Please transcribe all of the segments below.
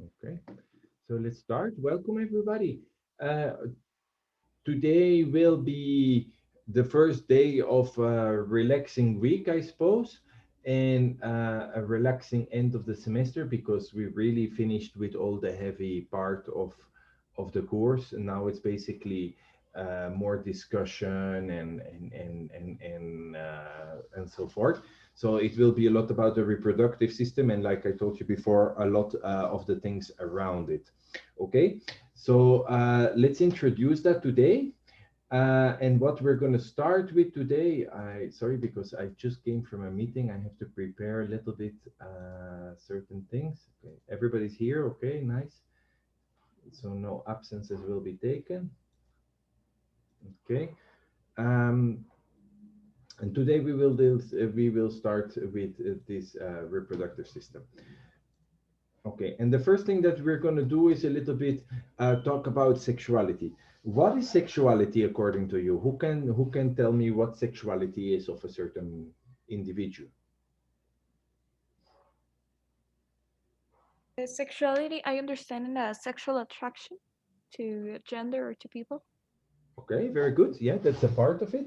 Okay, so let's start. Welcome everybody. Today will be the first day of a relaxing week, I suppose, and a relaxing end of the semester because we really finished with all the heavy part of the course, and now it's basically more discussion and so forth. So it will be a lot about the reproductive system, and like I told you before, a lot of the things around it. Okay, so let's introduce that today. And what we're going to start with today, sorry, because I just came from a meeting. I have to prepare a little bit certain things. Okay. Everybody's here. Okay, nice. So no absences will be taken. Okay. Um, and today we will start with this reproductive system. Okay, and the first thing that we're going to do is a little bit talk about sexuality. What is sexuality according to you? Who can tell me what sexuality is of a certain individual? Sexuality, I understand it as sexual attraction to gender or to people. Okay, very good. Yeah, that's a part of it,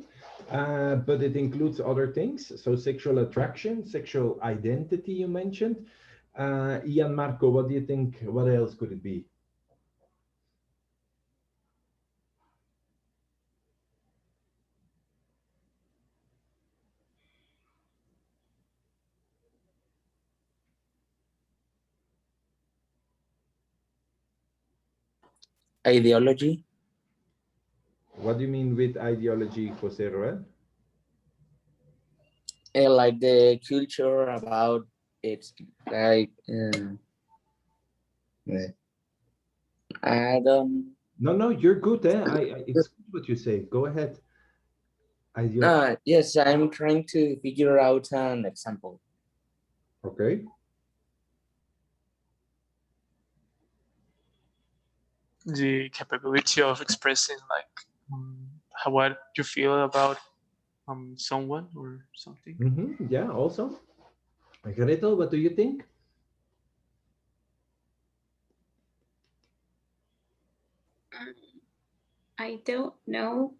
but it includes other things. So sexual attraction, sexual identity, you mentioned. Ian Marco, what do you think? What else could it be? Ideology, What do you mean with ideology, Jose Roel? like the culture about it, like I don't. No, no, you're good. It's good what you say. Go ahead. Ideology. Yes, I'm trying to figure out an example. Okay. The capability of expressing like how what you feel about someone or something. Yeah, also. Gretel, what do you think? Um, I don't know.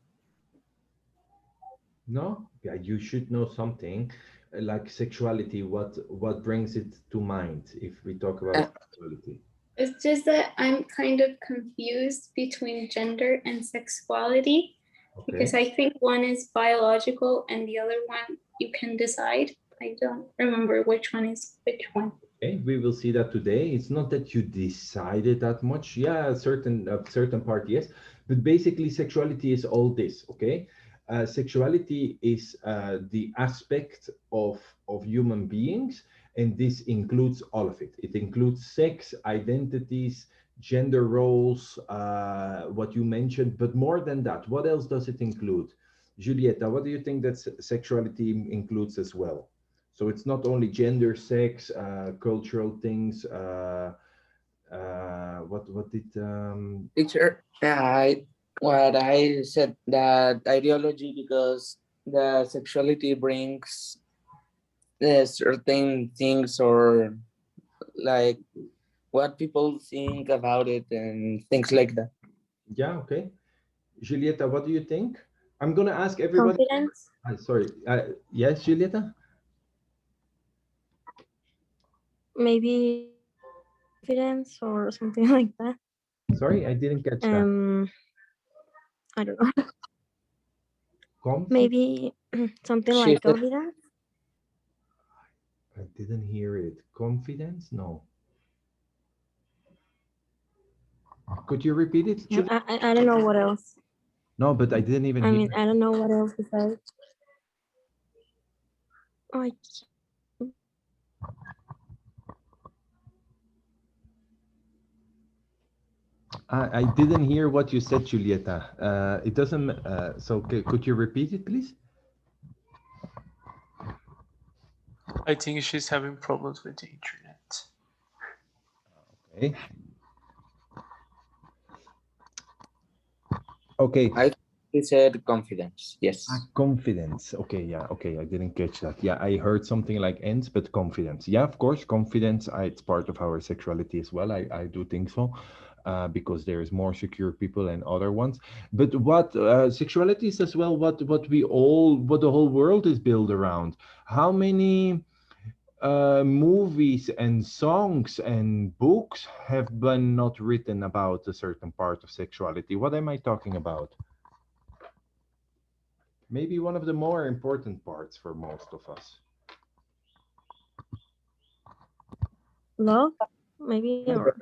No? Yeah, you should know something like sexuality. What brings it to mind if we talk about Uh, sexuality? It's just that I'm kind of confused between gender and sexuality because Okay. I think one is biological and the other one you can decide. I don't remember which one is which one. Okay, we will see that today. It's not that you decided that much. Yeah, a certain part, yes. But basically, sexuality is all this. Okay, sexuality is the aspect of human beings, and this includes all of it. It includes sex, identities, gender roles, what you mentioned. But more than that, what else does it include? Julieta, what do you think that sexuality includes as well? So it's not only gender, sex, cultural things. What did Teacher, what I said that ideology because the sexuality brings certain things or like what people think about it and things like that. yeah, okay. Julieta, what do you think? I'm gonna ask everybody. Confidence? Sorry. Yes, Julieta. Maybe confidence or something like that. Sorry, I didn't catch that. I don't know. Confidence. Maybe something like Shifted. confidence. I didn't hear it. Confidence? No. Could you repeat it, Yeah, Julieta? I don't know what else. No, but I didn't even I hear mean, it. I don't know what else to say. I I didn't hear what you said, Julieta. It doesn't. So could you repeat it, please? I think she's having problems with the internet. Okay. Okay. I He said confidence. Yes. Confidence. Okay, yeah, okay, I didn't catch that. Yeah, I heard something like ends, but confidence. Yeah, of course, confidence. It's part of our sexuality as well. I do think so, because there is more secure people and other ones. But what sexuality is as well. What the whole world is built around. How many movies and songs and books have been not written about a certain part of sexuality? What am I talking about? Maybe one of the more important parts for most of us. Love, maybe, or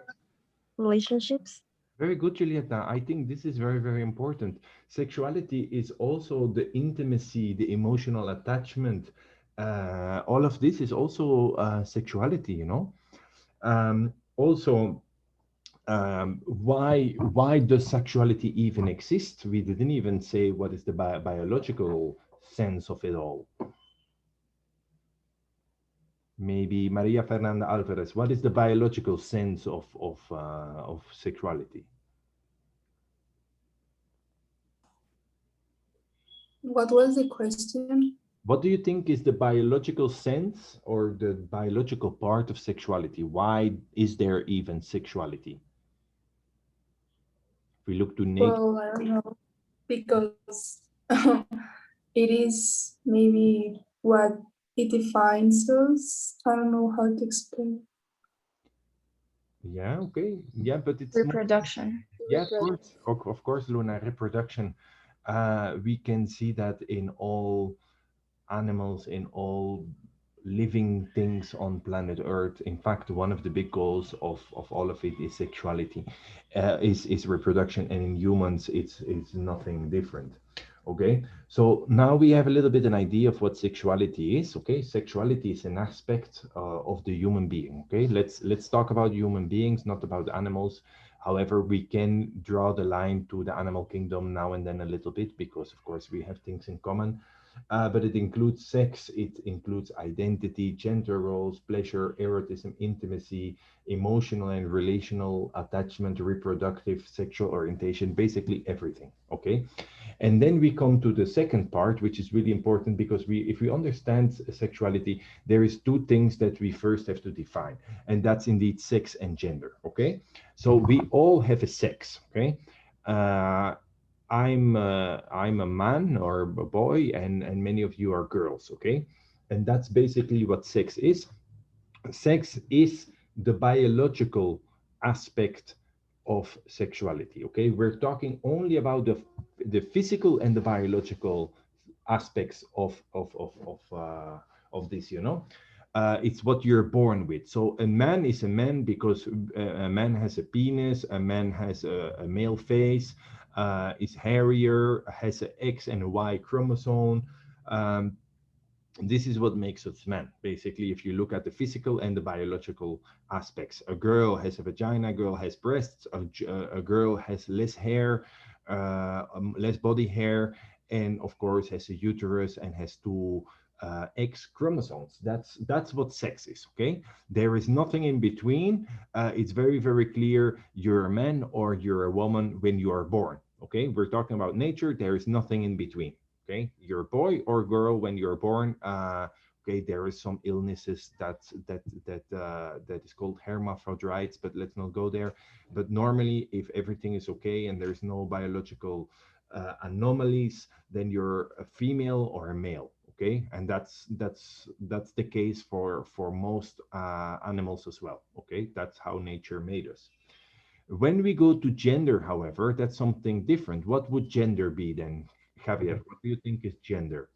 relationships. Very good, Julieta. I think this is very, very important. Sexuality is also the intimacy, the emotional attachment. All of this is also sexuality, you know. Also, why does sexuality even exist? We didn't even say what is the biological sense of it all. Maybe Maria Fernanda Alvarez, what is the biological sense of sexuality? What was the question? What do you think is the biological sense or the biological part of sexuality? Why is there even sexuality? If we look to nature. Well, I don't know, because it is maybe what it defines us. I don't know how to explain. Yeah, okay. Yeah, but it's Reproduction. yeah, of course, Luna, reproduction. We can see that in all animals, in all living things on planet Earth. In fact, one of the big goals of all of it is sexuality, is reproduction, and in humans, it's nothing different. Okay, so now we have a little bit an idea of what sexuality is. Okay, sexuality is an aspect of the human being. Okay, let's talk about human beings, not about animals. However, we can draw the line to the animal kingdom now and then a little bit, because of course we have things in common. But it includes sex, it includes identity, gender roles, pleasure, erotism, intimacy, emotional and relational attachment, reproductive, sexual orientation, basically everything. Okay. And then we come to the second part, which is really important, because if we understand sexuality, there is two things that we first have to define, and that's indeed sex and gender. Okay. So we all have a sex. Okay. I'm a man or a boy, and many of you are girls, okay? And that's basically what sex is. Sex is the biological aspect of sexuality, okay? We're talking only about the physical and the biological aspects of this, you know. It's what you're born with. So a man is a man because a man has a penis, a man has a male face, is hairier, has an X and a Y chromosome. This is what makes us men, basically, if you look at the physical and the biological aspects. A girl has a vagina, a girl has breasts, a girl has less hair, less body hair, and of course has a uterus and has two X chromosomes. That's what sex is, okay? There is nothing in between. It's very, very clear you're a man or you're a woman when you are born, okay? We're talking about nature. There is nothing in between, okay? You're a boy or girl when you're born. Okay, there is some illnesses that is called hermaphrodites, but let's not go there. But normally, if everything is okay and there's no biological anomalies, then you're a female or a male. Okay, and that's the case for most animals as well. Okay, that's how nature made us. When we go to gender, however, that's something different. What would gender be then, Javier? What do you think is gender?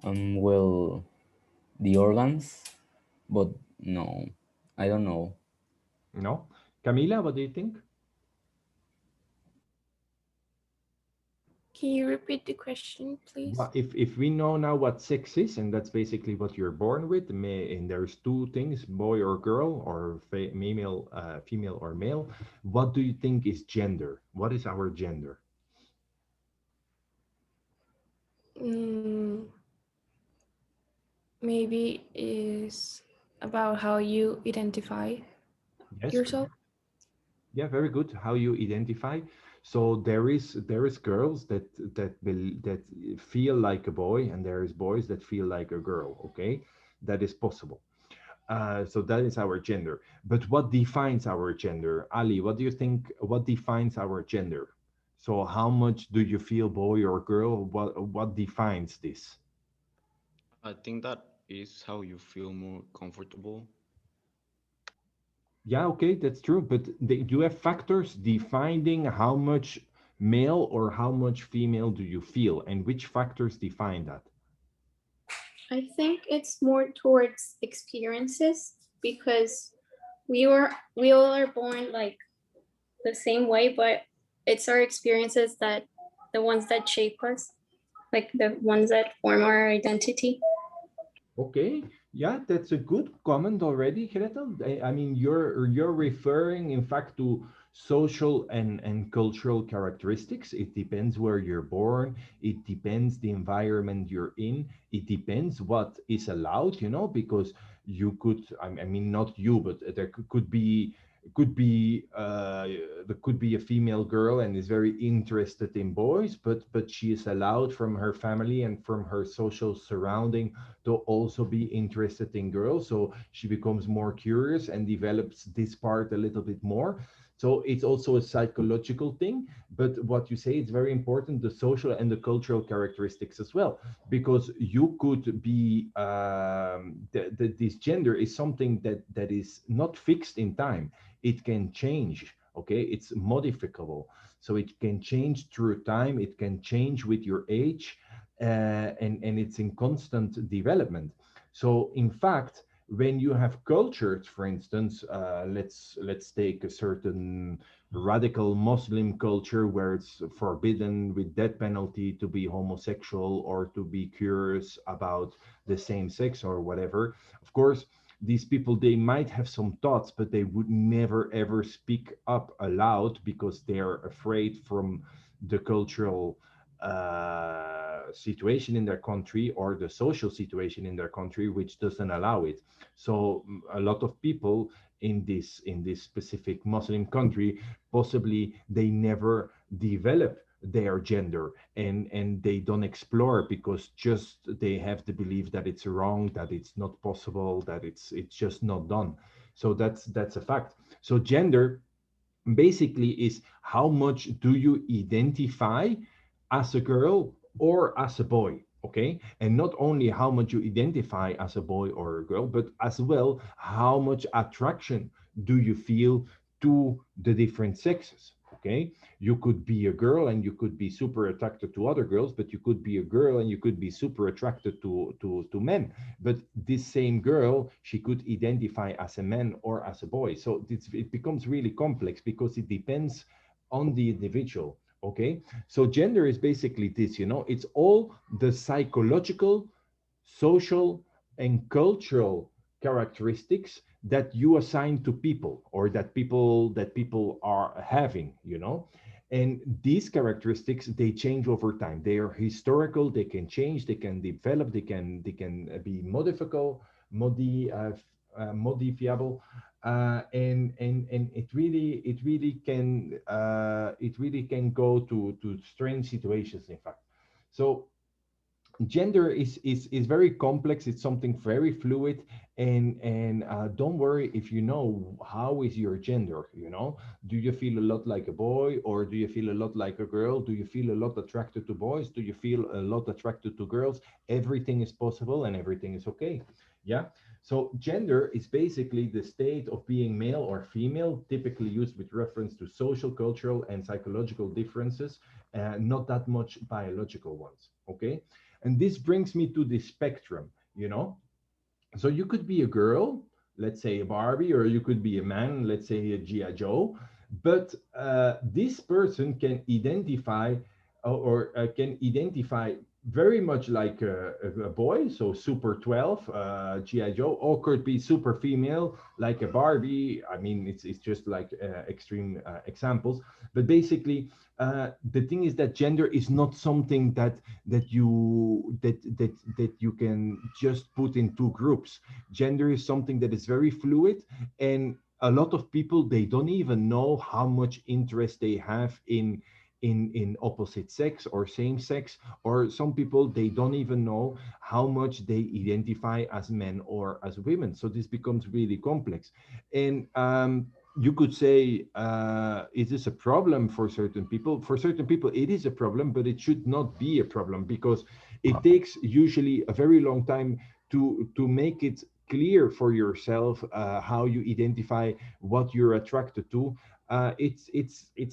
Well, the organs, but no, I don't know. No, Camila, what do you think? Can you repeat the question, please? If we know now what sex is, and that's basically what you're born with, and there's two things, boy or girl, or female or male, what do you think is gender? What is our gender? Maybe is about how you identify Yes. yourself. Yeah, very good. How you identify. So there is girls that feel like a boy, and there is boys that feel like a girl. Okay, that is possible. So that is our gender. But what defines our gender, Ali? What do you think? What defines our gender? So how much do you feel boy or girl? What defines this? I think that is how you feel more comfortable. Yeah, okay, that's true. But do you have factors defining how much male or how much female do you feel, and which factors define that? I think it's more towards experiences because we all are born like the same way, but it's our experiences that the ones that shape us, like the ones that form our identity. Okay, yeah, that's a good comment already, Gretel. I mean, you're referring, in fact, to social and cultural characteristics. It depends where you're born. It depends the environment you're in. It depends what is allowed, because you could, I mean, not you, but there could be a female girl and is very interested in boys, but she is allowed from her family and from her social surrounding to also be interested in girls. So she becomes more curious and develops this part a little bit more. So it's also a psychological thing. But what you say is very important, the social and the cultural characteristics as well, because you could be, this gender is something that is not fixed in time. It can change. Okay, it's modifiable. So it can change through time. It can change with your age, and it's in constant development. So in fact, when you have cultures, for instance, let's take a certain radical Muslim culture where it's forbidden with death penalty to be homosexual or to be curious about the same sex or whatever. Of course, these people, they might have some thoughts, but they would never ever speak up aloud because they're afraid from the cultural situation in their country or the social situation in their country, which doesn't allow it. So a lot of people in this specific Muslim country, possibly they never develop their gender, and they don't explore because just they have the belief that it's wrong, that it's not possible, that it's just not done. So that's a fact. So gender basically is how much do you identify as a girl or as a boy. Okay, and not only how much you identify as a boy or a girl, but as well how much attraction do you feel to the different sexes. Okay, you could be a girl and you could be super attracted to other girls, but you could be a girl and you could be super attracted to men. But this same girl, she could identify as a man or as a boy. So it becomes really complex because it depends on the individual. Okay, so gender is basically this, it's all the psychological, social, and cultural characteristics that you assign to people, or that people are having, and these characteristics, they change over time. They are historical, they can change, they can develop, they can be modifiable, and it really can go to strange situations, in fact. So gender is very complex. It's something very fluid, and don't worry if you know how is your gender. Do you feel a lot like a boy, or do you feel a lot like a girl? Do you feel a lot attracted to boys? Do you feel a lot attracted to girls? Everything is possible and everything is okay. Yeah. So gender is basically the state of being male or female, typically used with reference to social, cultural, and psychological differences, not that much biological ones. Okay. And this brings me to the spectrum, So you could be a girl, let's say a Barbie, or you could be a man, let's say a G.I. Joe. But this person can identify can identify very much like a boy, so Super 12, G.I. Joe, or could be super female, like a Barbie. I mean, it's just like extreme examples. But basically, the thing is that gender is not something that you can just put in two groups. Gender is something that is very fluid, and a lot of people, they don't even know how much interest they have in opposite sex or same sex, or some people, they don't even know how much they identify as men or as women. So this becomes really complex. And you could say, is this a problem for certain people? For certain people, it is a problem, but it should not be a problem, because it takes usually a very long time to make it clear for yourself how you identify, what you're attracted to. It's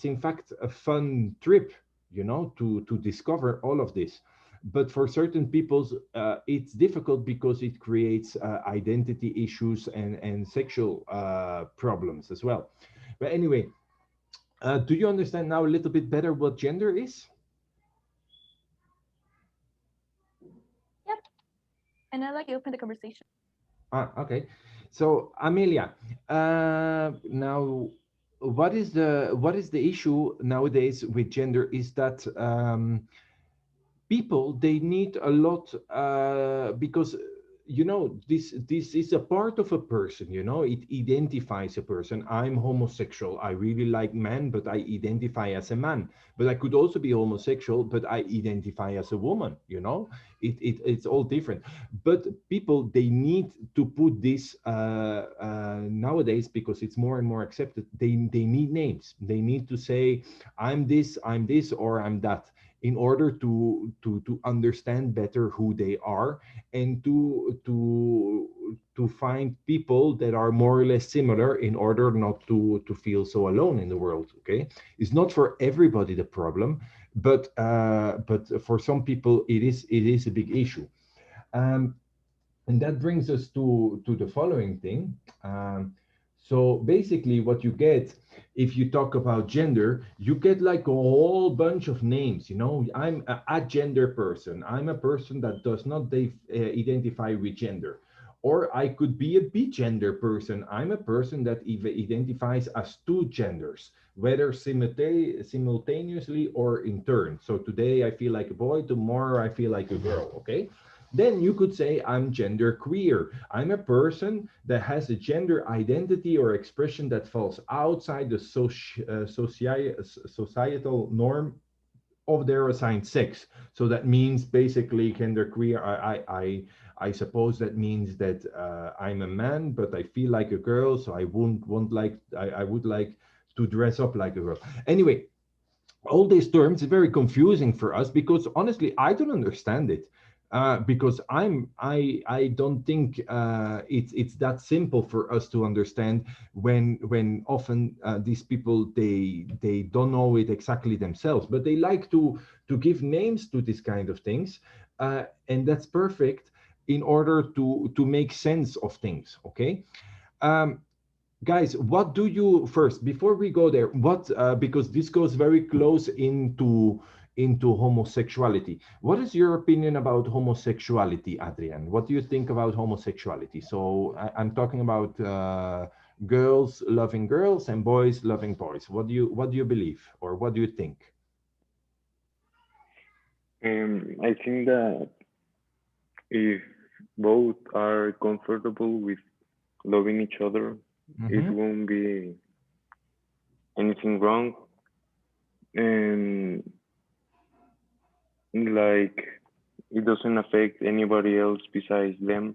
in fact a fun trip, you know, to discover all of this. But for certain people's, it's difficult because it creates identity issues and sexual problems as well. But anyway, do you understand now a little bit better what gender is? Yep. And I like to open the conversation. Okay. So Amelia, now what is the issue nowadays with gender is that people, they need a lot, because you know, this is a part of a person, you know, it identifies a person. I'm homosexual, I really like men, but I identify as a man. But I could also be homosexual, but I identify as a woman, you know. It's all different. But people, they need to put this nowadays, because it's more and more accepted, they need names. They need to say, I'm this, or I'm that, in order to understand better who they are, and to find people that are more or less similar, in order not to feel so alone in the world. Okay, it's not for everybody the problem, but for some people it is a big issue. And that brings us to the following thing. So basically what you get, if you talk about gender, you get like a whole bunch of names. You know, I'm a gender person. I'm a person that does not identify with gender. Or I could be a bigender person. I'm a person that identifies as two genders, whether simultaneously or in turn. So today I feel like a boy, tomorrow I feel like a girl, okay? Then you could say I'm gender queer. I'm a person that has a gender identity or expression that falls outside the societal norm of their assigned sex. So that means basically gender queer. I suppose that means that I'm a man, but I feel like a girl, so I I would like to dress up like a girl. Anyway, all these terms are very confusing for us, because honestly, I don't understand it. Because I don't think it's that simple for us to understand, when often these people, they don't know it exactly themselves, but they like to give names to this kind of things, and that's perfect, in order to make sense of things. Okay. Guys, what do you first, before we go there, what because this goes very close into homosexuality. What is your opinion about homosexuality, Adrian? What do you think about homosexuality? So I'm talking about girls loving girls and boys loving boys. What do you believe, or what do you think? I think that if both are comfortable with loving each other, it won't be anything wrong. And like, it doesn't affect anybody else besides them.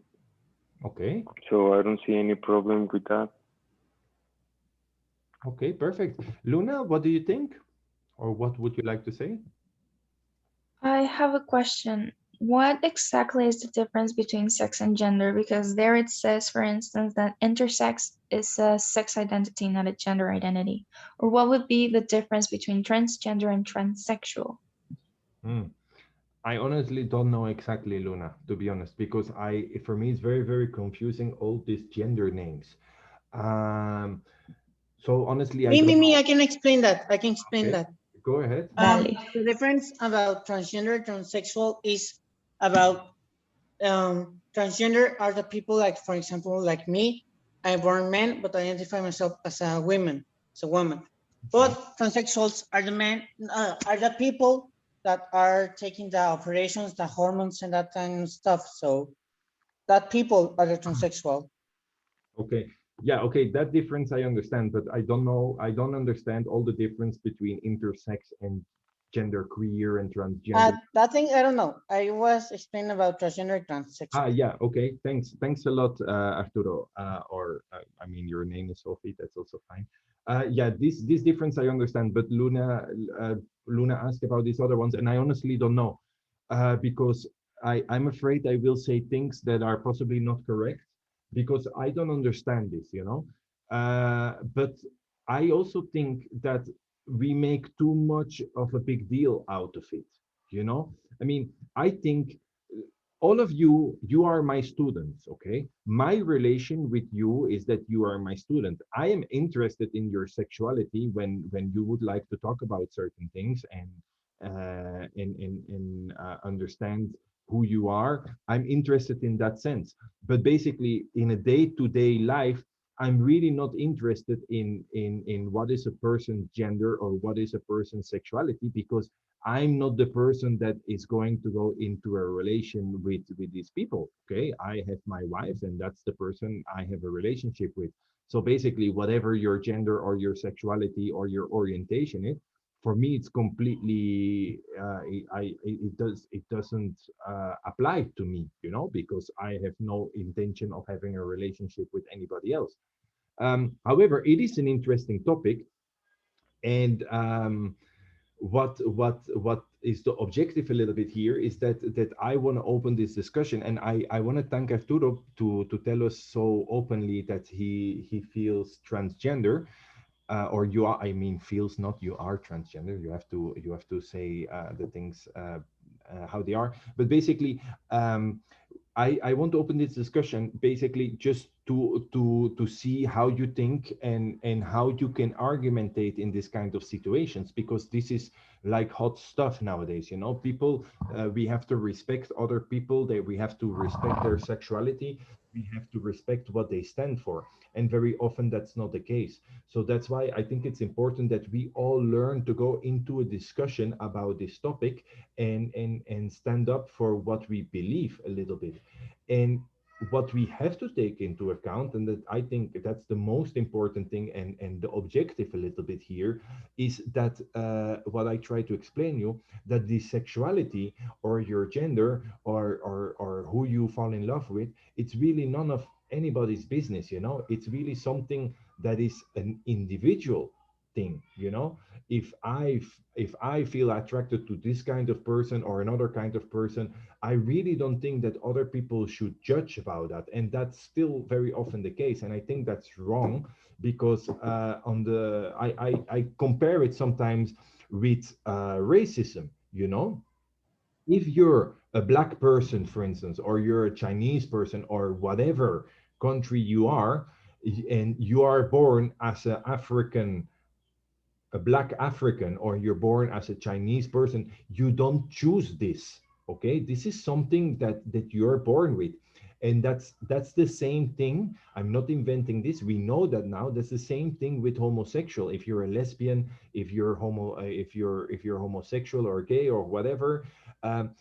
Okay. So I don't see any problem with that. Okay, perfect. Luna, what do you think? Or what would you like to say? I have a question. What exactly is the difference between sex and gender? Because there it says, for instance, that intersex is a sex identity, not a gender identity. Or what would be the difference between transgender and transsexual? I honestly don't know exactly, Luna, to be honest, because for me, it's very, very confusing, all these gender names. So honestly, I can explain that. That. Go ahead. The difference about transgender, transsexual is about transgender are the people, like, for example, like me. I'm born man, but I identify myself as a woman, But transsexuals are the people that are taking the operations, the hormones, and that kind of stuff. So that people are the transsexual. Okay. Yeah, okay, that difference I understand, but I don't know, I don't understand all the difference between intersex and gender queer and transgender. That thing, I don't know. I was explaining about transgender transsexual. Yeah, okay, thanks a lot, Arturo, I mean, your name is Sophie, that's also fine. Yeah, this difference I understand, but Luna asked about these other ones, and I honestly don't know, because I'm afraid I will say things that are possibly not correct, because I don't understand this, you know. But I also think that we make too much of a big deal out of it, you know. I mean, I think all of you, you are my students, okay? My relation with you is that you are my student. I am interested in your sexuality when you would like to talk about certain things and understand who you are. I'm interested in that sense. But basically, in a day-to-day life, I'm really not interested in what is a person's gender or what is a person's sexuality, because I'm not the person that is going to go into a relation with these people. Okay, I have my wife, and that's the person I have a relationship with. So basically, whatever your gender or your sexuality or your orientation is, for me, it's completely it doesn't apply to me, you know, because I have no intention of having a relationship with anybody else. However, it is an interesting topic, and what is the objective a little bit here is that I want to open this discussion, and I want to thank Arturo to tell us so openly that he feels transgender, or you are, I mean, feels, not you are transgender. You have to say the things how they are, but basically I want to open this discussion basically just to see how you think and how you can argumentate in this kind of situations, because this is like hot stuff nowadays, you know. People, we have to respect other people, that we have to respect their sexuality, we have to respect what they stand for, and very often that's not the case. So that's why I think it's important that we all learn to go into a discussion about this topic and stand up for what we believe a little bit. And what we have to take into account, and that I think that's the most important thing, and the objective a little bit here, is that what I try to explain you, that the sexuality or your gender or who you fall in love with, it's really none of anybody's business, you know. It's really something that is an individual thing, you know. If I feel attracted to this kind of person or another kind of person, I really don't think that other people should judge about that, and that's still very often the case. And I think that's wrong, because I compare it sometimes with racism, you know. If you're a black person, for instance, or you're a Chinese person, or whatever country you are, and you are born as a black African, or you're born as a Chinese person, you don't choose this. Okay, this is something that you're born with, and that's the same thing. I'm not inventing this. We know that now. That's the same thing with homosexual. If you're a lesbian, if you're if you're homosexual or gay or whatever,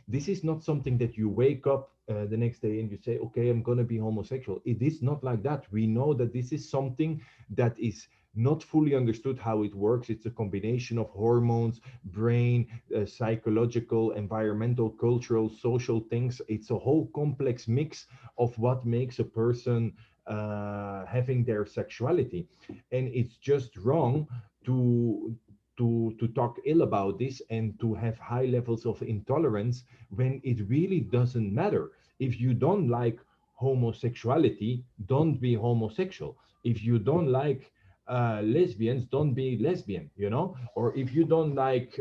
this is not something that you wake up the next day and you say, okay, I'm going to be homosexual. It is not like that. We know that this is something that is not fully understood how it works. It's a combination of hormones, brain, psychological, environmental, cultural, social things. It's a whole complex mix of what makes a person having their sexuality. And it's just wrong to talk ill about this and to have high levels of intolerance when it really doesn't matter. If you don't like homosexuality, don't be homosexual. If you don't like lesbians, don't be lesbian, you know. Or if you don't like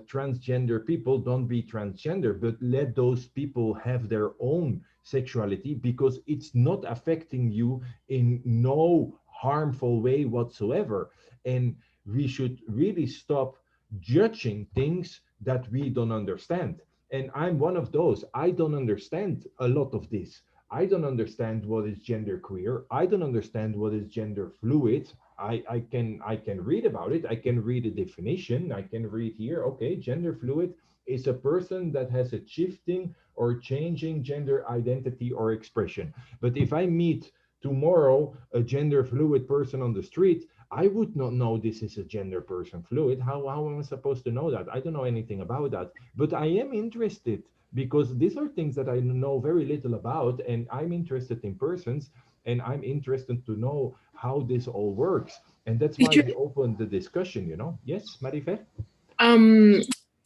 transgender people, don't be transgender, but let those people have their own sexuality, because it's not affecting you in no harmful way whatsoever. And we should really stop judging things that we don't understand. And I'm one of those. I don't understand a lot of this. I don't understand what is gender queer. I don't understand what is gender fluid. I can read about it. I can read a definition. I can read here, okay, gender fluid is a person that has a shifting or changing gender identity or expression. But if I meet tomorrow a gender fluid person on the street, I would not know this is a gender person fluid. How am I supposed to know that? I don't know anything about that, but I am interested because these are things that I know very little about, and I'm interested in persons, and I'm interested to know how this all works. And that's why we opened the discussion, you know? Yes, Marife?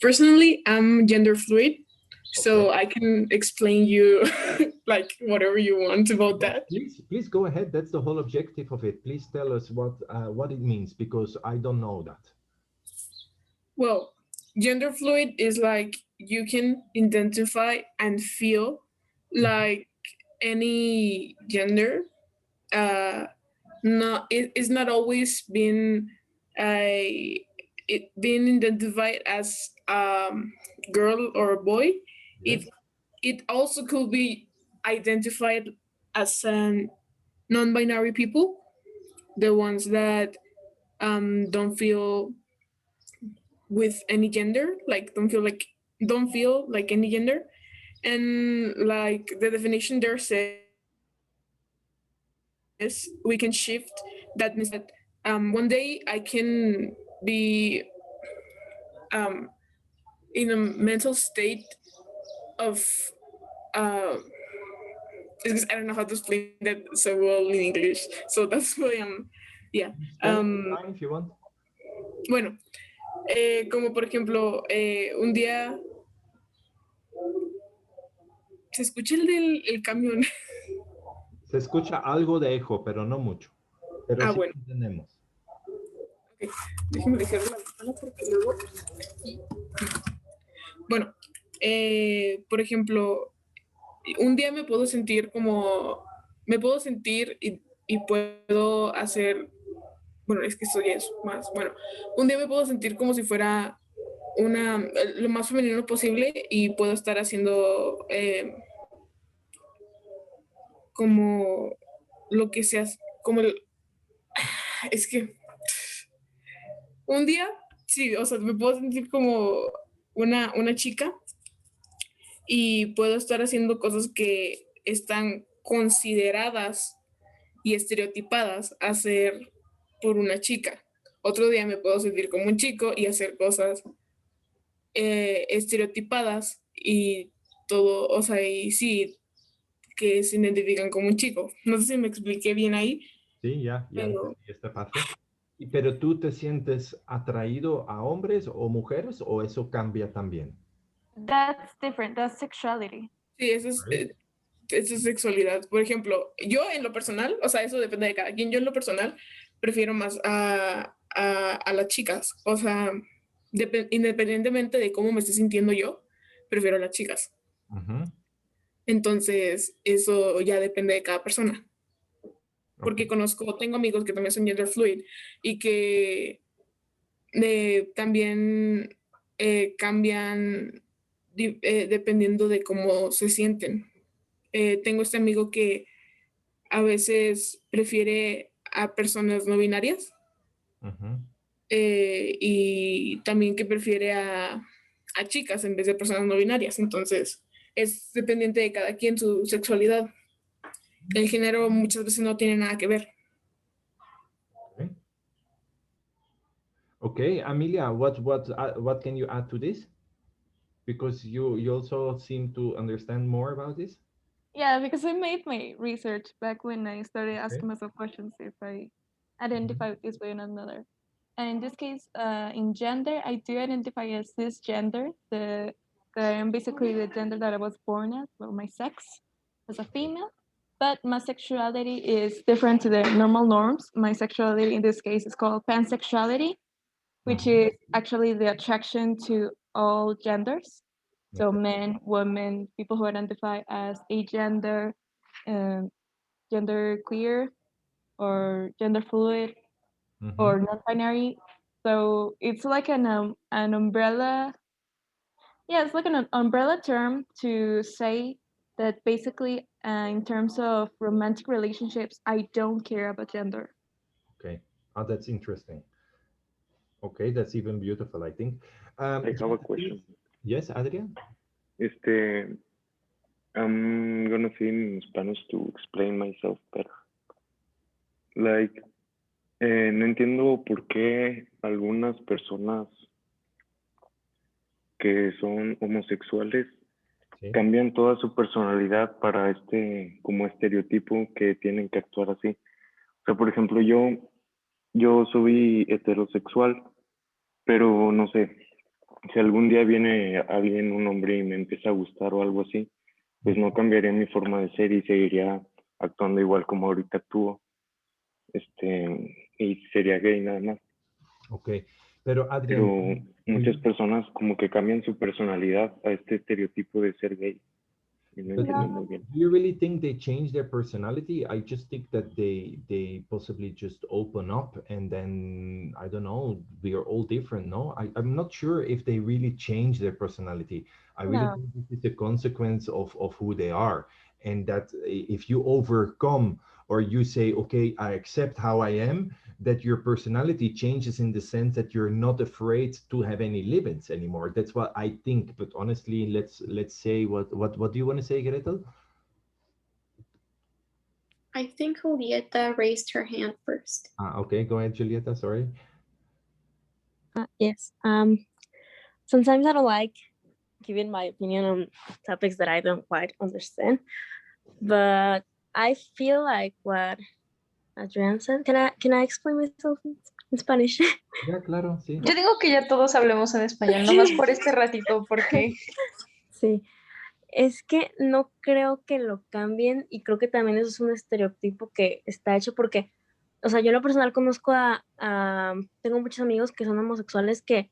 Personally, I'm gender fluid, so I can explain you like whatever you want about that. Please go ahead. That's the whole objective of it. Please tell us what it means, because I don't know that. Well, gender fluid is like you can identify and feel like any gender. It's not always been being identified as girl or a boy. It also could be identified as non-binary people, the ones that don't feel with any gender, like don't feel like any gender, and like the definition there says we can shift. That means that one day I can be in a mental state of because I don't know how to explain that so well in English, so that's why I'm If you want. Bueno, como por ejemplo, un día se escucha el camión. Se escucha algo de eco, pero no mucho. Pero sí bueno. entendemos. Okay. Déjenme dejar la ventana porque luego... Bueno, por ejemplo, un día me puedo sentir y puedo hacer, bueno, es que soy eso, más, bueno, un día me puedo sentir como si fuera lo más femenino posible y puedo estar haciendo como lo que sea, como es que un día, sí, o sea, me puedo sentir como una chica y puedo estar haciendo cosas que están consideradas y estereotipadas a hacer por una chica. Otro día me puedo sentir como un chico y hacer cosas estereotipadas y todo, o sea, y sí, que se identifican como un chico. No sé si me expliqué bien ahí. Sí, ya esta parte. ¿Pero tú te sientes atraído a hombres o mujeres o eso cambia también? That's different. That's sexuality. Sí, eso es sexualidad. Por ejemplo, yo en lo personal, o sea, eso depende de cada quien. Yo en lo personal prefiero más a las chicas. O sea, independientemente de cómo me esté sintiendo yo, prefiero a las chicas. Entonces, eso ya depende de cada persona. Porque tengo amigos que también son gender fluid y que también cambian dependiendo de cómo se sienten. Tengo este amigo que a veces prefiere a personas no binarias y también que prefiere a chicas en vez de personas no binarias. Entonces, es dependiente de cada quien su sexualidad. El género muchas veces no tiene nada que ver. Okay, Amelia, what can you add to this? Because you also seem to understand more about this. Yeah, because I made my research back when I started asking myself questions if I identify this way or another. And in this case, in gender, I do identify as cisgender. I am basically the gender that I was born as, well, my sex as a female. But my sexuality is different to the normal norms. My sexuality in this case is called pansexuality, which is actually the attraction to all genders. So men, women, people who identify as agender, gender queer, or gender fluid, or non-binary. So it's like an umbrella. Yeah, it's like an umbrella term to say that basically in terms of romantic relationships, I don't care about gender. Okay, that's interesting. Okay, that's even beautiful, I think. I have a question. Yes, Adrian? I'm gonna say in Spanish to explain myself better. like, no entiendo por qué algunas personas que son homosexuales Sí. cambian toda su personalidad para como estereotipo que tienen que actuar así. O sea, por ejemplo, yo soy heterosexual, pero no sé, si algún día viene alguien, un hombre, y me empieza a gustar o algo así, pues no cambiaría mi forma de ser y seguiría actuando igual como ahorita actúo. Y sería gay nada más. Ok, pero Pero Adrián, muchas personas como que cambian su personalidad a este estereotipo de ser gay. Y no but entiendo muy bien. do you really think they change their personality? I just think that they possibly just open up and then, I don't know, we are all different, no? I'm not sure if they really change their personality. I really No. think this is a consequence of who they are. And that if you overcome or you say, okay, I accept how I am, that your personality changes in the sense that you're not afraid to have any limits anymore. That's what I think. But honestly, let's say what do you want to say, Gretel? I think Julieta raised her hand first. Okay, go ahead, Julieta. Sorry. Yes. Sometimes I don't like giving my opinion on topics that I don't quite understand, but I feel like what Adrián said. Can I explain myself in Spanish? Ya, claro, sí. Yo digo que ya todos hablemos en español, nomás por este ratito, porque Sí. Es que no creo que lo cambien y creo que también eso es un estereotipo que está hecho porque, o sea, yo en lo personal conozco tengo muchos amigos que son homosexuales que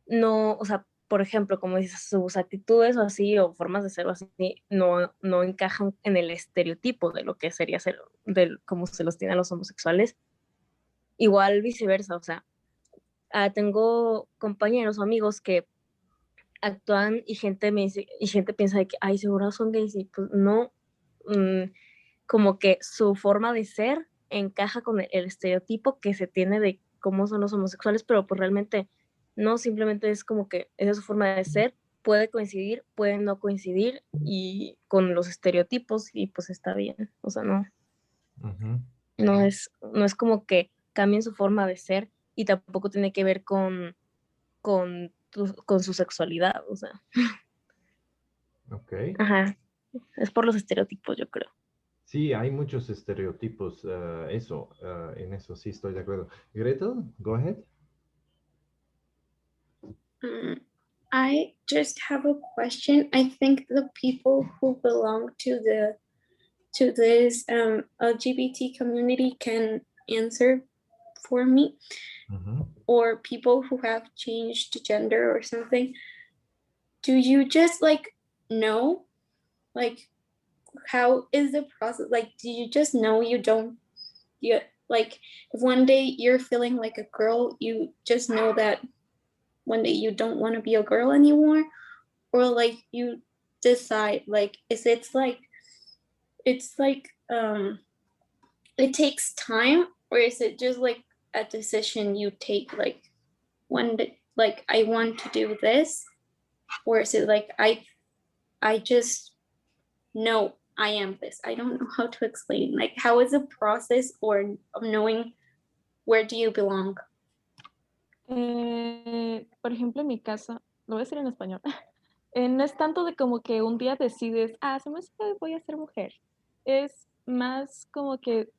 no, o sea, por ejemplo, como dices, sus actitudes o así, o formas de ser o así, no encajan en el estereotipo de lo que sería ser, de cómo se los tiene a los homosexuales. Igual viceversa, o sea, tengo compañeros o amigos que actúan y gente me dice, y gente piensa de que, ay, seguro son gays, y pues no, como que su forma de ser encaja con el estereotipo que se tiene de cómo son los homosexuales, pero pues realmente no, simplemente es como que esa es su forma de ser, puede coincidir, puede no coincidir y con los estereotipos y pues está bien, o sea, no, no es como que cambien su forma de ser y tampoco tiene que ver con su sexualidad, o sea. Ok. Ajá, es por los estereotipos, yo creo. Sí, hay muchos estereotipos, en eso sí estoy de acuerdo. Gretel, go ahead. I just have a question. I think the people who belong to this LGBT community can answer for me, or people who have changed gender or something. Do you just like know, like, how is the process? Like, do you just know you don't, you like, if one day you're feeling like a girl, you just know that one day you don't want to be a girl anymore, or like you decide, like, it's like it takes time, or is it just like a decision you take, like one day, like I want to do this, or is it like I just know I am this? I don't know how to explain, like, how is the process or of knowing where do you belong? Por ejemplo, en mi caso, lo voy a decir en español, no es tanto de como que un día decides, se me hace que voy a ser mujer. Es más como que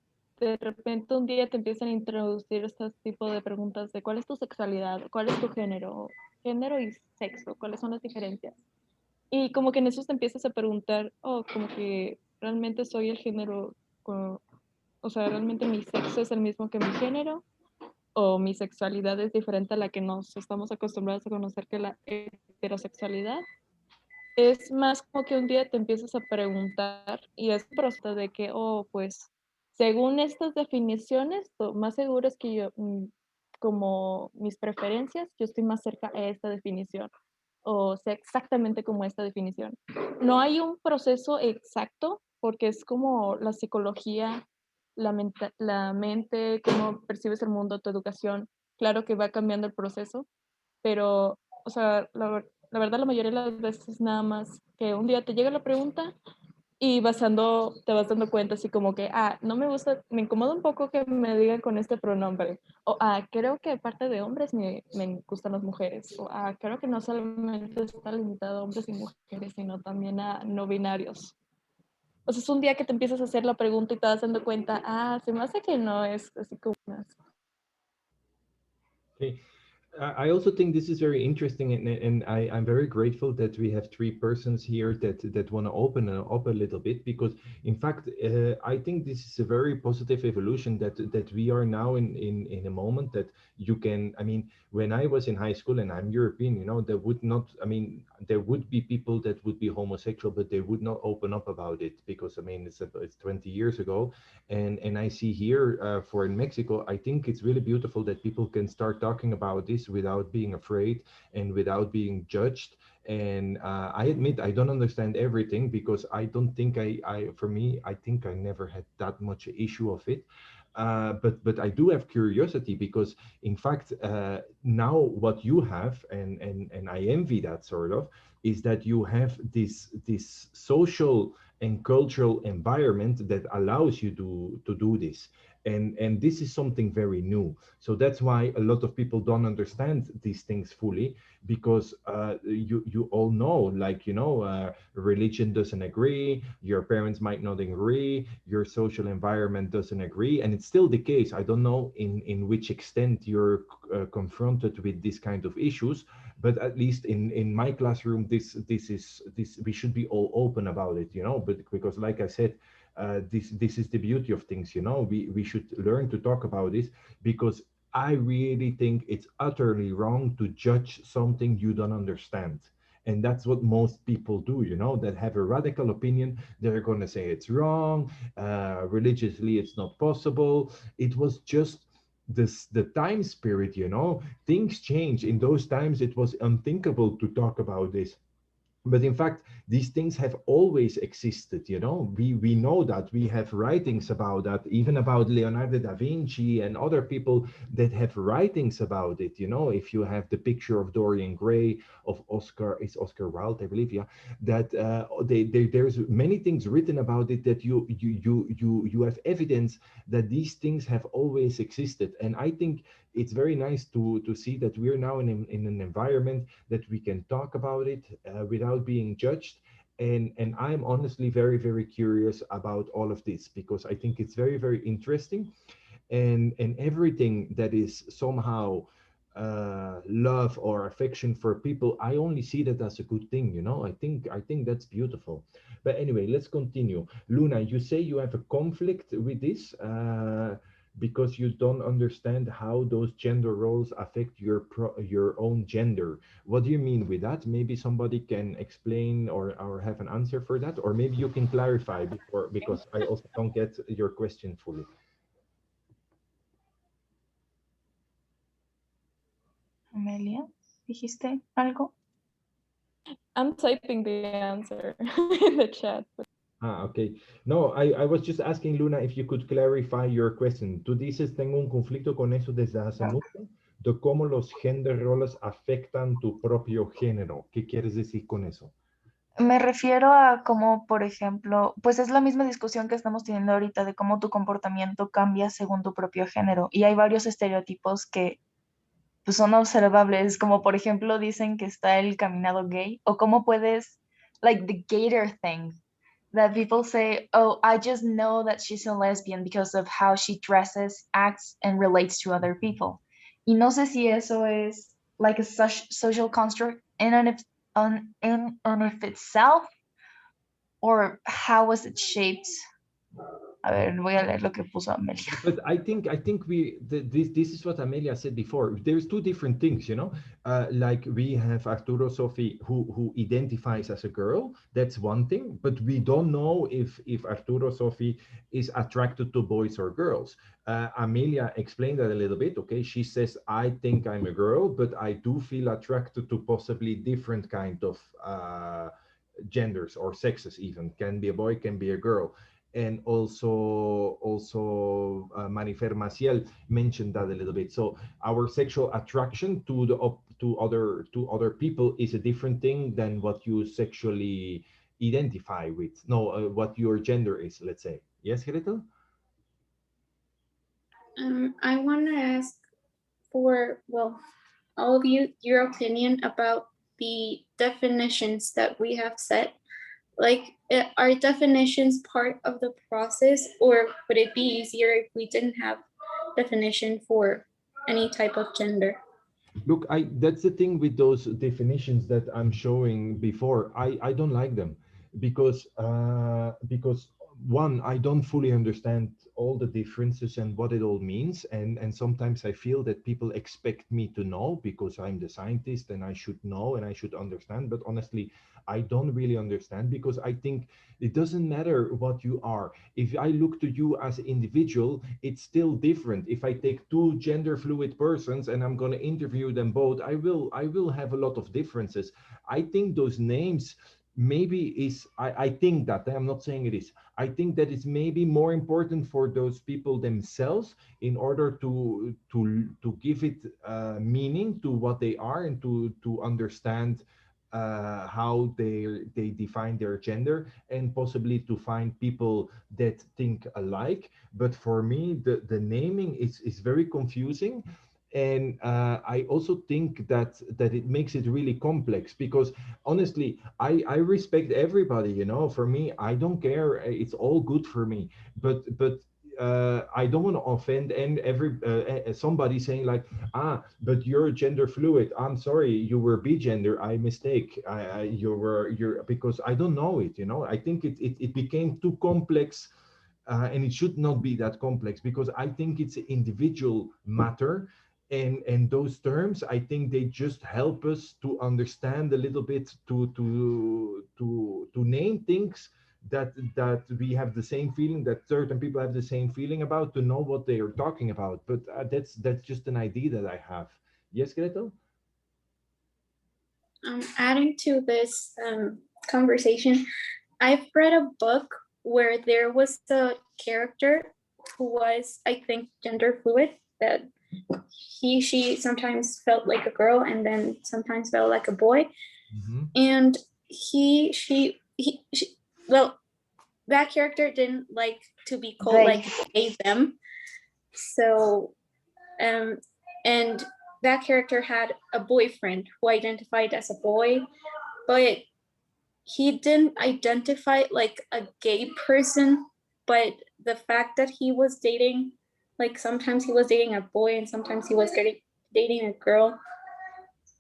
de repente un día te empiezan a introducir este tipo de preguntas de cuál es tu sexualidad, cuál es tu género y sexo, cuáles son las diferencias. Y como que en eso te empiezas a preguntar, como que realmente soy el género, o sea, realmente mi sexo es el mismo que mi género, o mi sexualidad es diferente a la que nos estamos acostumbrados a conocer, que la heterosexualidad. Es más como que un día te empiezas a preguntar y es proceso de que, pues, según estas definiciones, lo más seguro es que yo, como mis preferencias, yo estoy más cerca a esta definición, o sea, exactamente como esta definición. No hay un proceso exacto, porque es como la psicología, la mente, cómo percibes el mundo, tu educación. Claro que va cambiando el proceso, pero, o sea, la verdad, la mayoría de las veces nada más que un día te llega la pregunta Y te vas dando cuenta así como que, no me gusta, me incomoda un poco que me digan con este pronombre. O, creo que aparte de hombres me gustan las mujeres. O, creo que no solamente está limitado a hombres y mujeres, sino también a no binarios. O sea, es un día que te empiezas a hacer la pregunta y te vas dando cuenta, se me hace que no es así como más. Okay. I also think this is very interesting, and I'm very grateful that we have three persons here that want to open up a little bit, because in fact I think this is a very positive evolution that we are now in a moment that you can, I mean, when I was in high school, and I'm European, you know, there would not, I mean, there would be people that would be homosexual, but they would not open up about it, because I mean it's 20 years ago, and I see here for in Mexico, I think it's really beautiful that people can start talking about this without being afraid and without being judged. And I admit I don't understand everything, because I don't think for me, I think I never had that much issue of it. But I do have curiosity, because in fact now what you have, and I envy that sort of, is that you have this social and cultural environment that allows you to do this. And this is something very new. So that's why a lot of people don't understand these things fully, because you all know, like, you know, religion doesn't agree, your parents might not agree, your social environment doesn't agree, and it's still the case. I don't know in which extent you're confronted with this kind of issues, but at least in my classroom, this we should be all open about it, you know. But because, like I said, this is the beauty of things, you know. We should learn to talk about this, because I really think it's utterly wrong to judge something you don't understand. And that's what most people do, you know, that have a radical opinion. They're going to say it's wrong, religiously it's not possible. It was just the time spirit, you know. Things change. In those times it was unthinkable to talk about this, but in fact these things have always existed, you know. We know that. We have writings about that, even about Leonardo da Vinci and other people that have writings about it, you know. If you have the picture of Dorian Gray, of Oscar Wilde, I believe, yeah, that there's many things written about it, that you have evidence that these things have always existed. And I think it's very nice to see that we're now in an environment that we can talk about it without being judged. And I'm honestly very, very curious about all of this, because I think it's very, very interesting. And everything that is somehow love or affection for people, I only see that as a good thing, you know. I think that's beautiful. But anyway, let's continue. Luna, you say you have a conflict with this because you don't understand how those gender roles affect your own gender. What do you mean with that? Maybe somebody can explain or have an answer for that, or maybe you can clarify before, because I also don't get your question fully. Amelia, ¿dijiste algo? I'm typing the answer in the chat. Okay. No, I was just asking, Luna, if you could clarify your question. Tú dices, tengo un conflicto con eso desde hace mucho, de cómo los gender roles afectan tu propio género. ¿Qué quieres decir con eso? Me refiero a cómo, por ejemplo, pues es la misma discusión que estamos teniendo ahorita de cómo tu comportamiento cambia según tu propio género. Y hay varios estereotipos que pues, son observables, como por ejemplo dicen que está el caminado gay, o cómo puedes, like the gator thing, that people say, oh, I just know that she's a lesbian because of how she dresses, acts, and relates to other people. Y no sé si eso es like a social construct in and of itself, or how was it shaped? A ver, voy a leer lo que puso Amelia. But I think this is what Amelia said before. There's two different things, you know. Like we have Arturo Sophie who identifies as a girl. That's one thing. But we don't know if Arturo Sophie is attracted to boys or girls. Amelia explained that a little bit. Okay, she says, I think I'm a girl, but I do feel attracted to possibly different kind of genders or sexes. Even can be a boy, can be a girl. And also Marifer Maciel mentioned that a little bit. So our sexual attraction to other people is a different thing than what you sexually identify with, no, what your gender is, let's say. Yes, Gretel? I want to ask for, well, all of you, your opinion about the definitions that we have set. Like, are definitions part of the process, or would it be easier if we didn't have definition for any type of gender? Look, that's the thing with those definitions that I'm showing before. I don't like them because one, I don't fully understand all the differences and what it all means, and sometimes I feel that people expect me to know because I'm the scientist and I should know and I should understand. But honestly, I don't really understand, because I think it doesn't matter what you are. If I look to you as an individual, it's still different. If I take two gender fluid persons and I'm going to interview them both, I will have a lot of differences. I think those names maybe is, I think that, I'm not saying it is, I think that it's maybe more important for those people themselves in order to give it meaning to what they are, and to understand how they define their gender, and possibly to find people that think alike. But for me, the naming is very confusing. And I also think that it makes it really complex, because honestly, I respect everybody, you know. For me, I don't care, it's all good for me. But I don't want to offend and somebody saying like, but you're gender fluid. I'm sorry, you were B-gender. I mistake. You're because I don't know it. You know, I think it became too complex, and it should not be that complex, because I think it's an individual matter. And those terms, I think they just help us to understand a little bit, to name things that we have the same feeling, that certain people have the same feeling about, to know what they are talking about. But that's just an idea that I have. Yes, Gretel? Adding to this conversation, I've read a book where there was a character who was, I think, gender fluid, that she sometimes felt like a girl and then sometimes felt like a boy. Mm-hmm. And she well, that character didn't like to be called like they them. So and that character had a boyfriend who identified as a boy, but he didn't identify like a gay person. But the fact that he was dating, like sometimes he was dating a boy and sometimes he was dating a girl,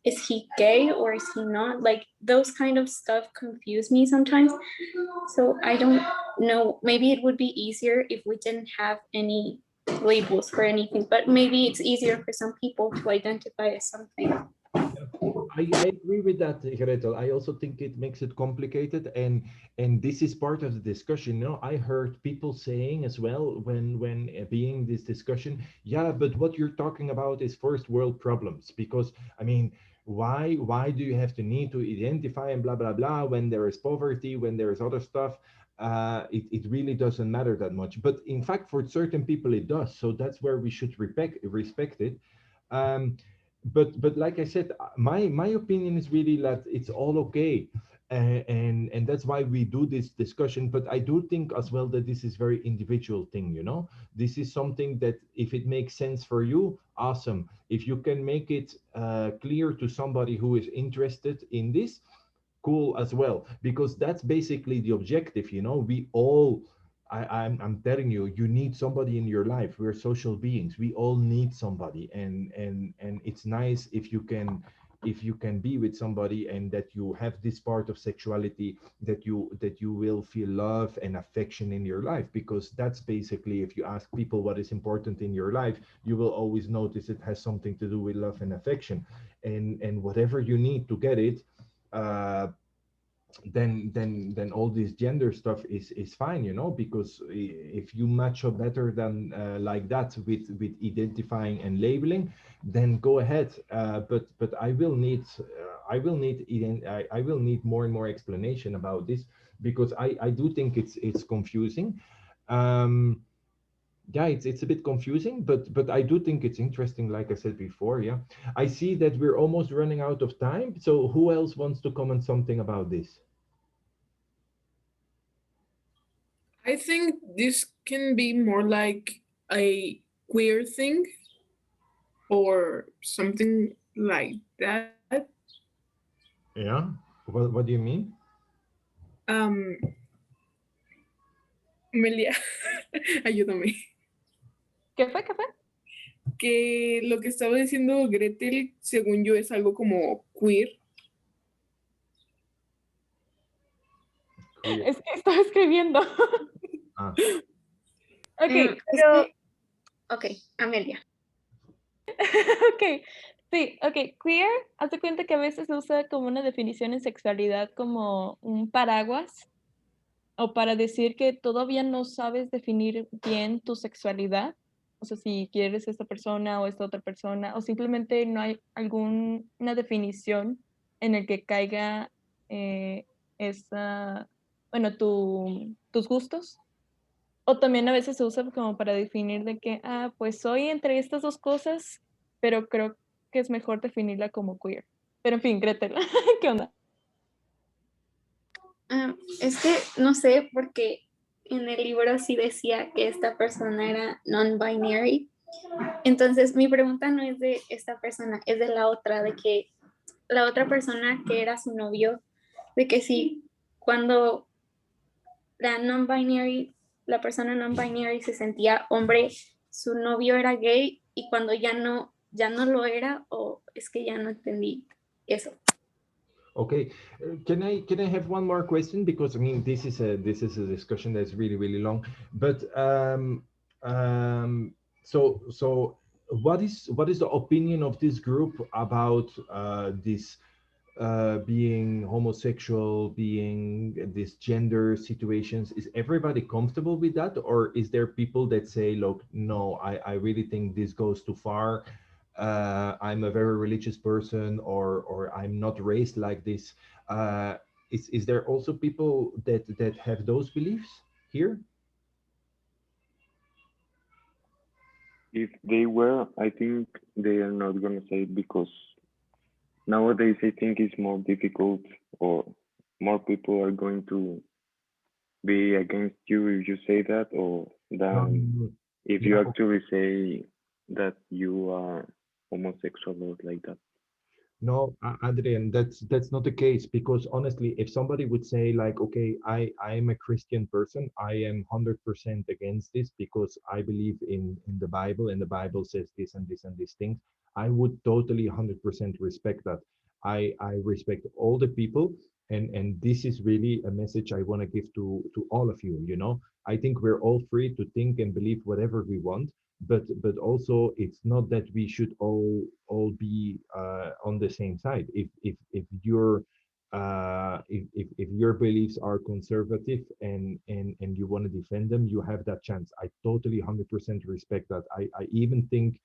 is he gay or is he not? Like those kind of stuff confuse me sometimes. So I don't know, maybe it would be easier if we didn't have any labels for anything, but maybe it's easier for some people to identify as something. I agree with that, Gretel. I also think it makes it complicated, and this is part of the discussion. You know, I heard people saying as well when being this discussion, yeah, but what you're talking about is first world problems, because I mean, why do you have to need to identify and blah blah blah when there is poverty, when there is other stuff? It really doesn't matter that much. But in fact, for certain people it does. So that's where we should respect it. But like I said, my opinion is really that it's all okay, and that's why we do this discussion. But I do think as well that this is very individual thing. You know, this is something that if it makes sense for you, awesome. If you can make it clear to somebody who is interested in this, cool as well, because that's basically the objective. You know, we all, I'm telling you, you need somebody in your life. We're social beings. We all need somebody, and it's nice if you can be with somebody, and that you have this part of sexuality, that you will feel love and affection in your life, because that's basically, if you ask people what is important in your life, you will always notice it has something to do with love and affection, and whatever you need to get it, then all this gender stuff is fine, you know, because if you match up better than like that with identifying and labeling, then go ahead. But I will need more and more explanation about this, because I do think it's confusing. Yeah, it's a bit confusing, but I do think it's interesting, like I said before. Yeah, I see that we're almost running out of time, so who else wants to comment something about this? think this can be more like a queer thing or something like that. Yeah. What do you mean? Melia, ayúdame. ¿Qué fue? Que lo que estaba diciendo Gretel, según yo, es algo como queer. Es que estaba escribiendo. Ah. Ok, pero... Ok, Amelia. Ok, sí, ok. Queer, hazte cuenta que a veces se usa como una definición en sexualidad como un paraguas o para decir que todavía no sabes definir bien tu sexualidad. O sea, si quieres esta persona o esta otra persona, o simplemente no hay alguna definición en el que caiga esa, bueno, tus gustos. O también a veces se usa como para definir de que, pues soy entre estas dos cosas, pero creo que es mejor definirla como queer. Pero en fin, Gretel, ¿qué onda? Es que no sé, porque en el libro sí decía que esta persona era non-binary. Entonces, mi pregunta no es de esta persona, es de la otra, de que la otra persona que era su novio, de que sí, cuando la persona non-binary se sentía hombre, su novio era gay, y cuando ya no lo era, o es que ya no entendí eso. Okay, can I have one more question, because I mean this is a discussion that's really long, but so what is the opinion of this group about this being homosexual, being these gender situations? Is everybody comfortable with that, or is there people that say, look, no, I really think this goes too far, I'm a very religious person, or I'm not raised like this? Is there also people that have those beliefs here? If they were, I think they are not going to say it, because nowadays I think it's more difficult, or more people are going to be against you if you say that, or than if you actually say that you are homosexual or like that. No, Adrian, that's not the case, because honestly, if somebody would say like, okay, I'm a Christian person, I am 100% against this because I believe in the Bible, and the Bible says this and this and these things, I would totally 100% respect that. I respect all the people, and this is really a message I want to give to all of you. You know, I think we're all free to think and believe whatever we want, but also it's not that we should all be on the same side. If your if your beliefs are conservative and you want to defend them, you have that chance. I totally 100% respect that. I even think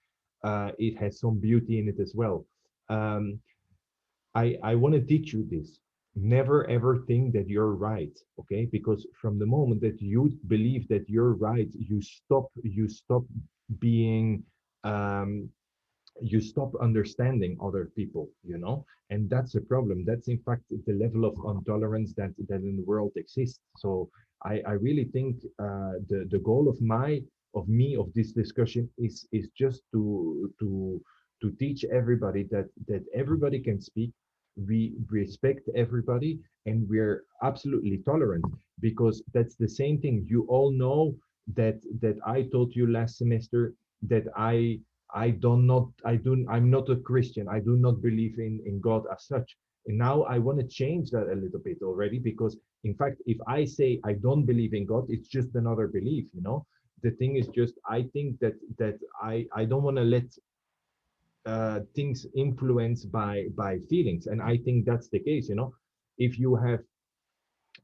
it has some beauty in it as well. I want to teach you this. Never ever think that you're right, okay? Because from the moment that you believe that you're right, you stop being you stop understanding other people, you know, and that's a problem. That's in fact the level of intolerance that in the world exists. So I really think the goal of this discussion is just to teach everybody that everybody can speak. We respect everybody, and we're absolutely tolerant, because that's the same thing. You all know that I told you last semester that I'm not a Christian. I do not believe in God as such. And now I want to change that a little bit already, because in fact, if I say I don't believe in God, it's just another belief, you know. The thing is just, I think that I don't want to let things influenced by feelings, and I think that's the case, you know. If you have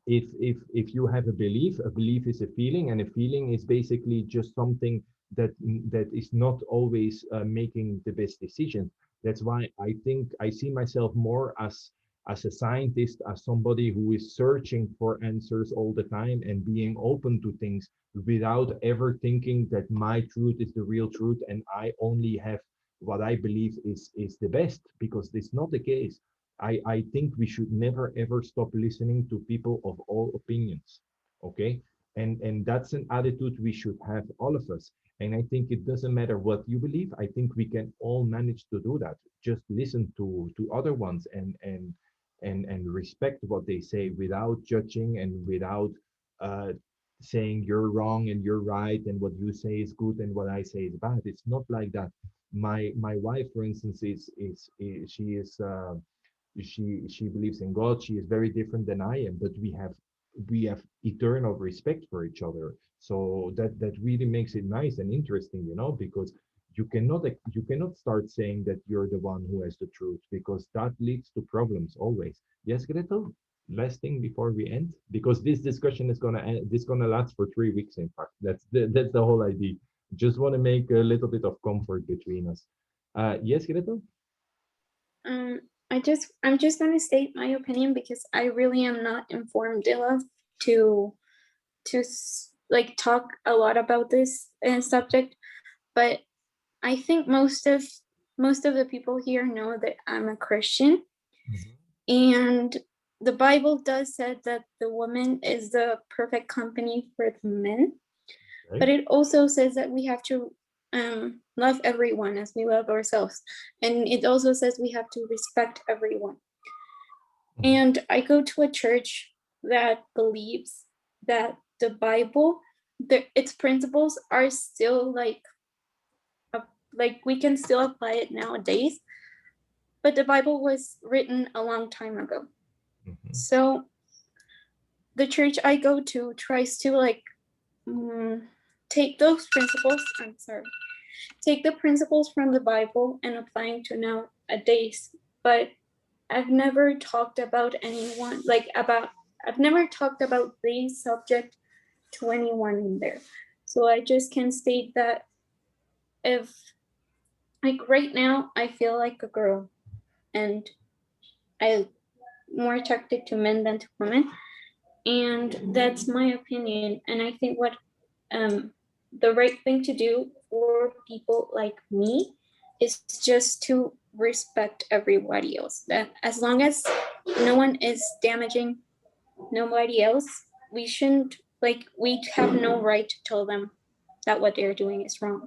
if you have a belief is a feeling, and a feeling is basically just something that is not always making the best decision. That's why I think I see myself more as a scientist, as somebody who is searching for answers all the time and being open to things without ever thinking that my truth is the real truth and I only have what I believe is the best, because it's not the case. I think we should never ever stop listening to people of all opinions, okay? And that's an attitude we should have, all of us. And I think it doesn't matter what you believe. I think we can all manage to do that. Just listen to other ones and respect what they say without judging and without saying you're wrong and you're right and what you say is good and what I say is bad. It's not like that. My wife, for instance, she believes in God. She is very different than I am, but we have eternal respect for each other. So that really makes it nice and interesting, because you cannot start saying that you're the one who has the truth, because that leads to problems always. Yes, Gretel? Last thing before we end, because this discussion is gonna last for 3 weeks. In fact, that's the whole idea. Just want to make a little bit of comfort between us. Yes, Gretel? I'm just going to state my opinion because I really am not informed enough to like talk a lot about this subject, but I think most of the people here know that I'm a Christian, and the Bible does say that the woman is the perfect company for the men, but it also says that we have to love everyone as we love ourselves, and it also says we have to respect everyone. And I go to a church that believes that the Bible, its principles are still like we can still apply it nowadays, but the Bible was written a long time ago. So the church I go to tries to take those principles, take the principles from the Bible and applying to nowadays. But I've never talked about anyone I've never talked about this subject to anyone in there. So I just can state that if right now I feel like a girl and I'm more attracted to men than to women, and that's my opinion. And I think what the right thing to do for people like me is just to respect everybody else. That as long as no one is damaging nobody else, we shouldn't we have no right to tell them that what they're doing is wrong.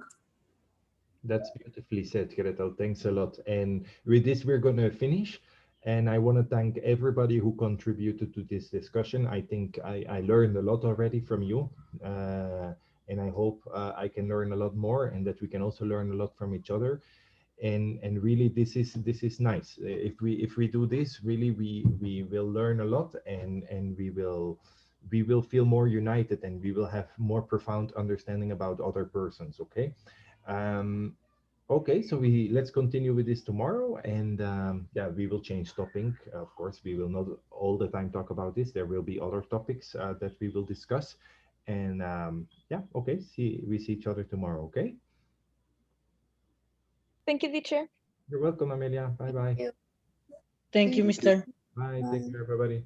That's beautifully said, Gretel. Thanks a lot. And with this, we're going to finish. And I want to thank everybody who contributed to this discussion. I think I learned a lot already from you. And I hope I can learn a lot more, and that we can also learn a lot from each other. And really, this is nice. If we do this, really, we will learn a lot, and we will feel more united, and we will have more profound understanding about other persons. Okay. Okay, so let's continue with this tomorrow, and yeah, we will change topic. Of course, we will not all the time talk about this. There will be other topics that we will discuss, and yeah, okay. We see each other tomorrow. Okay. Thank you, teacher. You're welcome, Amelia. Bye bye. Thank you, Mr. Bye. Take care, everybody.